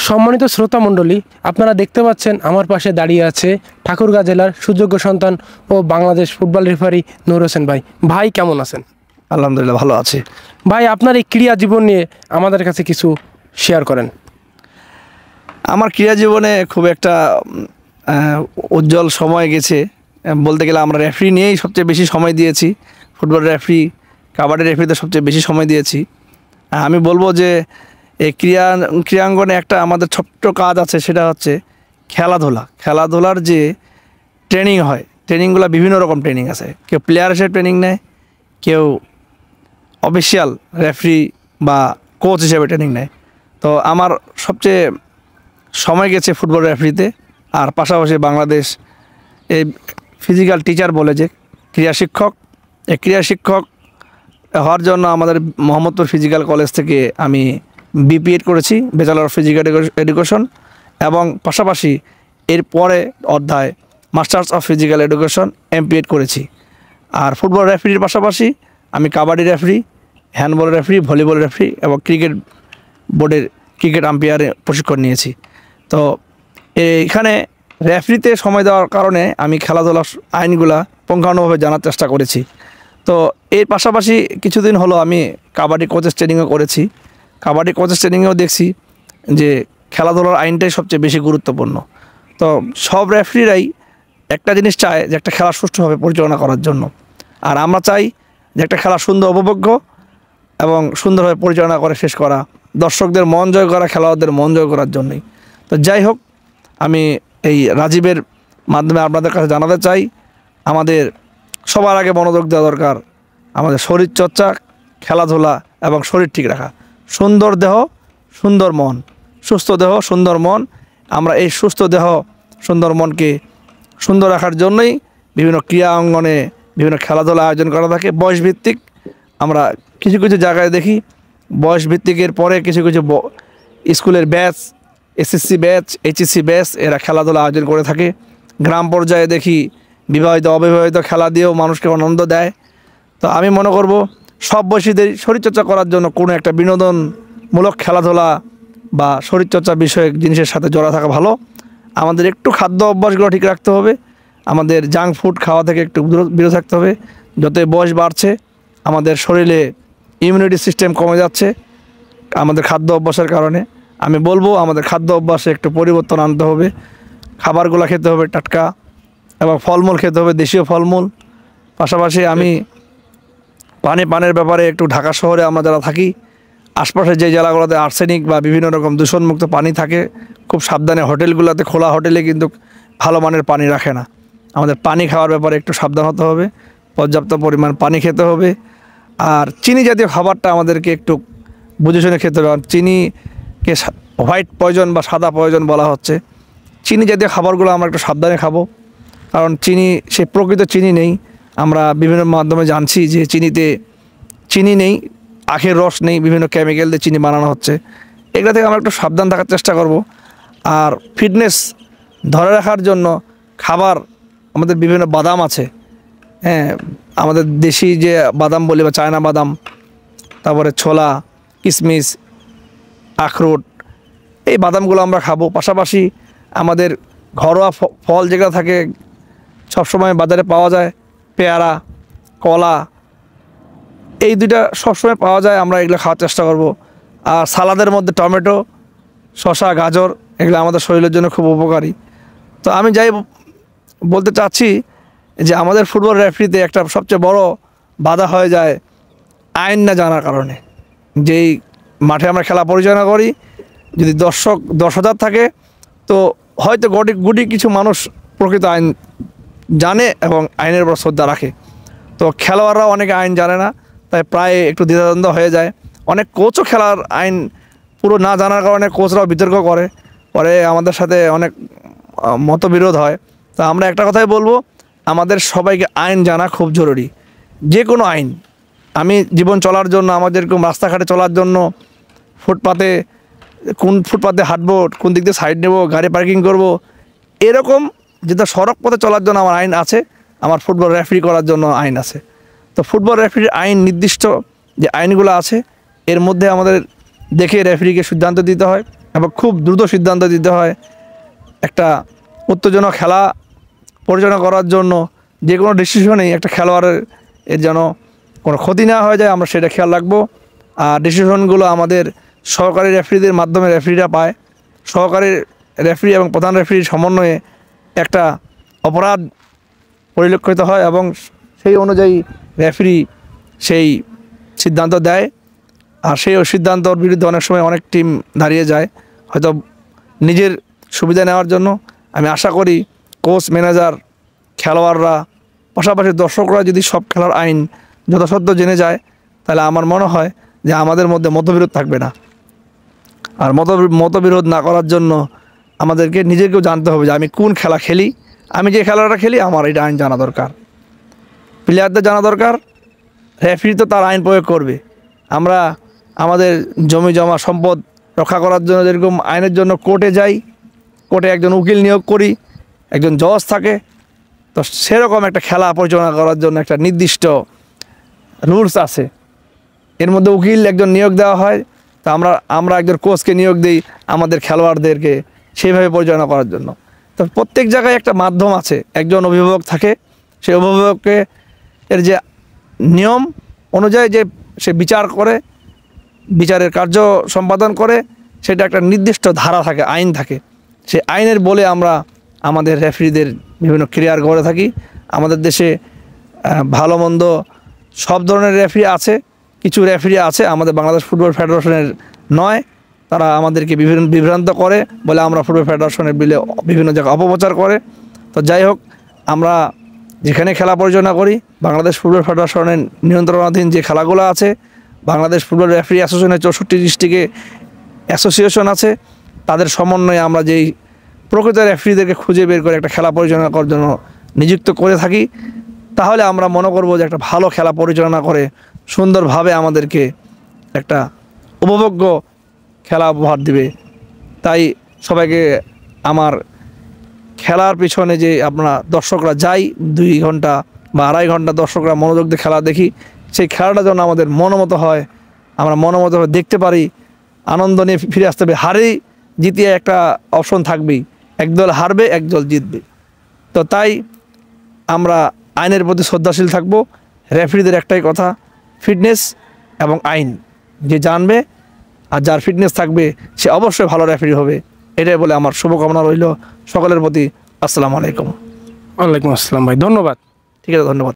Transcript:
সম্মানিত শ্রোতা মণ্ডলী, আপনারা দেখতে পাচ্ছেন আমার পাশে দাঁড়িয়ে আছে ঠাকুরগাঁ জেলার সুযোগ্য সন্তান ও বাংলাদেশ ফুটবল রেফারি নূর হোসেন ভাই। ভাই কেমন আছেন? আলহামদুলিল্লাহ ভালো আছি। ভাই, আপনার এই ক্রীড়া জীবন নিয়ে আমাদের কাছে কিছু শেয়ার করেন। আমার ক্রীড়া জীবনে খুব একটা উজ্জ্বল সময় গেছে বলতে গেলে। আমরা রেফারি নিয়েই সবচেয়ে বেশি সময় দিয়েছি। ফুটবল রেফারি, কাবাডি রেফারিতে সবচেয়ে বেশি সময় দিয়েছি। আমি বলবো যে এই ক্রীড়াঙ্গনে একটা আমাদের ছোট্ট কাজ আছে, সেটা হচ্ছে খেলাধুলার যে ট্রেনিং হয়, ট্রেনিংগুলো বিভিন্ন রকম ট্রেনিং আছে। কেউ প্লেয়ার হিসেবে ট্রেনিং নেয়, কেউ অফিসিয়াল রেফারি বা কোচ হিসেবে ট্রেনিং নেয়। তো আমার সবচেয়ে সময় গেছে ফুটবল রেফারিতে। আর পাশাপাশি বাংলাদেশ এই ফিজিক্যাল টিচার বলে যে ক্রীড়া শিক্ষক, এই ক্রীড়া শিক্ষক হওয়ার জন্য আমাদের মোহাম্মদপুর ফিজিক্যাল কলেজ থেকে আমি বিপিএড করেছি, ব্যাচেলর অফ ফিজিক্যাল এডুকেশন, এবং পাশাপাশি এরপরে অধ্যায় masters of physical education MPEd করেছি। আর ফুটবল রেফারির পাশাপাশি আমি kabaddi referee, handball referee, volleyball referee এবং ক্রিকেট বোর্ডের ক্রিকেট আম্পায়ারে প্রশিক্ষণ নিয়েছি। তো এইখানে রেফারিতে সময় দেওয়ার কারণে আমি খেলাধুলার আইনগুলা পুঙ্খানুভাবে জানার চেষ্টা করেছি। তো এর পাশাপাশি কিছুদিন হলো আমি কাবাডি কোচেস ট্রেনিংও করেছি। কাবাডি কোচেস ট্রেনিংয়েও দেখছি যে খেলাধুলার আইনটাই সবচেয়ে বেশি গুরুত্বপূর্ণ। তো সব রেফারিরাই একটা জিনিস চায় যে একটা খেলা সুষ্ঠুভাবে পরিচালনা করার জন্য। আর আমরা চাই যে একটা খেলা সুন্দর উপভোগ্য এবং সুন্দরভাবে পরিচালনা করে শেষ করা, দর্শকদের মন জয় করা, খেলোয়াড়দের মন জয় করার জন্যই। তো যাই হোক, আমি এই রাজীবের মাধ্যমে আপনাদের কাছে জানাতে চাই, আমাদের সবার আগে মনোযোগ দেওয়া দরকার আমাদের শরীরচর্চা, খেলাধুলা এবং শরীর ঠিক রাখা। সুন্দর দেহ সুন্দর মন, সুস্থ দেহ সুন্দর মন। আমরা এই সুস্থ দেহ সুন্দর মনকে সুন্দর রাখার জন্যই বিভিন্ন ক্রীড়া অঙ্গনে বিভিন্ন খেলাধুলা আয়োজন করা থাকে। বয়সভিত্তিক আমরা কিছু কিছু জায়গায় দেখি বয়সভিত্তিকের পরে কিছু কিছু স্কুলের batch, SSC batch, HSC batch এরা খেলাধুলা আয়োজন করে থাকে। গ্রাম পর্যায়ে দেখি বিবাহিত অবিবাহিত খেলা দিয়েও মানুষকে আনন্দ দেয়। তো আমি মনে করব সব বয়সীদের শরীরচর্চা করার জন্য কোনো একটা বিনোদনমূলক খেলাধুলা বা শরীরচর্চা বিষয়ক জিনিসের সাথে জড়া থাকা ভালো। আমাদের একটু খাদ্য অভ্যাসগুলো ঠিক রাখতে হবে, আমাদের জাঙ্ক ফুড খাওয়া থেকে একটু বিরত থাকতে হবে। যতই বয়স বাড়ছে আমাদের শরীরে ইমিউনিটি সিস্টেম কমে যাচ্ছে আমাদের খাদ্য অভ্যাসের কারণে। আমি বলবো আমাদের খাদ্য অভ্যাসে একটু পরিবর্তন আনতে হবে। খাবারগুলো খেতে হবে টাটকা এবং ফলমূল খেতে হবে, দেশীয় ফলমূল। পাশাপাশি আমি পানের ব্যাপারে একটু ঢাকা শহরে আমরা যারা থাকি, আশপাশের যে জেলাগুলোতে আর্সেনিক বা বিভিন্ন রকম দূষণমুক্ত পানি থাকে, খুব সাবধানে হোটেলগুলোতে, খোলা হোটেলে কিন্তু ভালো মানের পানি রাখে না। আমাদের পানি খাওয়ার ব্যাপারে একটু সাবধান হতে হবে, পর্যাপ্ত পরিমাণ পানি খেতে হবে। আর চিনি জাতীয় খাবারটা আমাদেরকে একটু বুঝে শুনে খেতে হবে। চিনিকে হোয়াইট পয়জন বা সাদা পয়জন বলা হচ্ছে। চিনি জাতীয় খাবারগুলো আমরা একটু সাবধানে খাবো, কারণ চিনি সে প্রকৃত চিনি নেই। আমরা বিভিন্ন মাধ্যমে জানছি যে চিনিতে চিনি নেই, আখের রস নেই, বিভিন্ন কেমিক্যাল দিয়ে চিনি বানানো হচ্ছে। এগুলো থেকে আমরা একটু সাবধান থাকার চেষ্টা করব। আর ফিটনেস ধরে রাখার জন্য খাবার, আমাদের বিভিন্ন বাদাম আছে, হ্যাঁ, আমাদের দেশি যে বাদাম বলি বা চায়না বাদাম, তারপরে ছোলা, কিশমিশ, আখরোট, এই বাদামগুলো আমরা খাবো। পাশাপাশি আমাদের ঘরোয়া ফল যেগুলো থাকে সবসময় বাজারে পাওয়া যায়, পেয়ারা, কলা, এই দুইটা সবসময় পাওয়া যায়, আমরা এগুলো খাওয়ার চেষ্টা করব। আর সালাদের মধ্যে টমেটো, শসা, গাজর, এগুলো আমাদের শরীরের জন্য খুব উপকারী। তো আমি যাই বলতে চাচ্ছি যে আমাদের ফুটবল রেফারিতে একটা সবচেয়ে বড় বাধা হয়ে যায় আইন না জানার কারণে। যেই মাঠে আমরা খেলা পরিচালনা করি, যদি 10,000 থাকে, তো হয়তো গুটি কিছু মানুষ প্রকৃত আইন জানে এবং আইনের উপর শ্রদ্ধা রাখে। তো খেলোয়াড়রাও অনেকে আইন জানে না, তাই প্রায় একটু দ্বিধাদ্বন্দ্ব হয়ে যায়। অনেক কোচও খেলার আইন পুরো না জানার কারণে কোচরাও বিতর্ক করে, পরে আমাদের সাথে অনেক মতবিরোধ হয়। তো আমরা একটা কথাই বলবো, আমাদের সবাইকে আইন জানা খুব জরুরি। যে কোনো আইন, আমি জীবন চলার জন্য, আমাদের এরকম রাস্তাঘাটে চলার জন্য, কোন ফুটপাতে হাঁটবো, কোন দিক দিয়ে সাইড নেব, গাড়ি পার্কিং করব, এরকম যেটা সড়ক পথে চলার জন্য আমার আইন আছে, আমার ফুটবল রেফারি করার জন্য আইন আছে। তো ফুটবল রেফারির আইন, নির্দিষ্ট যে আইনগুলো আছে, এর মধ্যে আমাদের দেখে রেফারিকে সিদ্ধান্ত দিতে হয় এবং খুব দ্রুত সিদ্ধান্ত দিতে হয়। একটা উত্তেজনক খেলা পরিচালনা করার জন্য যে কোনো ডিসিশনেই একটা খেলোয়াড়ের এর যেন কোনো ক্ষতি না হয়ে যায়, আমরা সেটা খেয়াল রাখবো। আর ডিসিশনগুলো আমাদের সহকারী রেফারিদের মাধ্যমে রেফারিরা পায়। সহকারী রেফারি এবং প্রধান রেফারির সমন্বয়ে একটা অপরাধ পরিলক্ষিত হয় এবং সেই অনুযায়ী রেফারি সেই সিদ্ধান্ত দেয়। আর সেই সিদ্ধান্তর বিরুদ্ধে অনেক সময় অনেক টিম দাঁড়িয়ে যায় হয়তো নিজের সুবিধা নেওয়ার জন্য। আমি আশা করি কোচ, ম্যানেজার, খেলোয়াড়রা, পাশাপাশি দর্শকরা যদি সব খেলার আইন যথাসাধ্য জেনে যায়, তাহলে আমার মনে হয় যে আমাদের মধ্যে মতবিরোধ থাকবে না। আর মতবিরোধ না করার জন্য আমাদেরকে নিজেকেও জানতে হবে যে আমি কোন খেলা খেলি, আমি যে খেলাটা খেলি আমার এটা আইন জানা দরকার, প্লেয়ারদের জানা দরকার। রেফারি তো তার আইন প্রয়োগ করবে। আমরা আমাদের জমি জমা সম্পদ রক্ষা করার জন্য যেরকম আইনের জন্য কোর্টে যাই, কোর্টে একজন উকিল নিয়োগ করি, একজন জজ থাকে, তো সেরকম একটা খেলা পরিচালনা করার জন্য একটা নির্দিষ্ট রুলস আছে। এর মধ্যে উকিল একজন নিয়োগ দেওয়া হয়, তা আমরা একজন কোচকে নিয়োগ দিই আমাদের খেলোয়াড়দেরকে সেইভাবে পরিচালনা করার জন্য। তো প্রত্যেক জায়গায় একটা মাধ্যম আছে, একজন অভিভাবক থাকে, সেই অভিভাবককে এর যে নিয়ম অনুযায়ী যে সে বিচার করে, বিচারের কার্য সম্পাদন করে, সেটা একটা নির্দিষ্ট ধারা থাকে, আইন থাকে। সেই আইনের বলে আমরা আমাদের রেফারিদের বিভিন্ন ক্রিয়ার গড়ে থাকি। আমাদের দেশে ভালো মন্দ সব ধরনের রেফারি আছে, কিছু রেফারি আছে আমাদের বাংলাদেশ ফুটবল ফেডারেশনের নয়, তারা আমাদেরকে বিভ্রান্ত করে বলে আমরা ফুটবল ফেডারেশনের বিলে বিভিন্ন জায়গায় অপপ্রচার করে। তো যাই হোক, আমরা যেখানে খেলা পরিচালনা করি বাংলাদেশ ফুটবল ফেডারেশনের নিয়ন্ত্রণাধীন যে খেলাগুলো আছে, বাংলাদেশ ফুটবল রেফারি অ্যাসোসিয়েশনের 64 ডিস্ট্রিক্টে অ্যাসোসিয়েশন আছে, তাদের সমন্বয়ে আমরা যেই প্রকৃত রেফারিদেরকে খুঁজে বের করে একটা খেলা পরিচালনা করার জন্য নিযুক্ত করে থাকি, তাহলে আমরা মনে করব যে একটা ভালো খেলা পরিচালনা করে সুন্দরভাবে আমাদেরকে একটা উপভোগ্য খেলা উপহার দিবে। তাই সবাইকে আমার খেলার পিছনে যে আপনারা দর্শকরা যাই 2 ঘন্টা বা 2.5 ঘন্টা দর্শকরা মনোযোগ দিয়ে খেলা দেখি, সেই খেলাটা যেন আমাদের মনোমতো হয়, আমরা মনোমতভাবে দেখতে পারি, আনন্দ নিয়ে ফিরে আসতে হবে। হারেই জিতিয়ে একটা অপশন থাকবেই, একদল হারবে একদল জিতবে। তো তাই আমরা আইনের প্রতি শ্রদ্ধাশীল থাকবো। রেফারিদের একটাই কথা, ফিটনেস এবং আইন যে জানবে আর যার ফিটনেস থাকবে সে অবশ্যই ভালো রেফারি হবে। এটাই বলে আমার শুভকামনা রইল সকলের প্রতি। আসসালামু আলাইকুম। ওয়ালাইকুম আসসালাম ভাই, ধন্যবাদ। ঠিক আছে, ধন্যবাদ।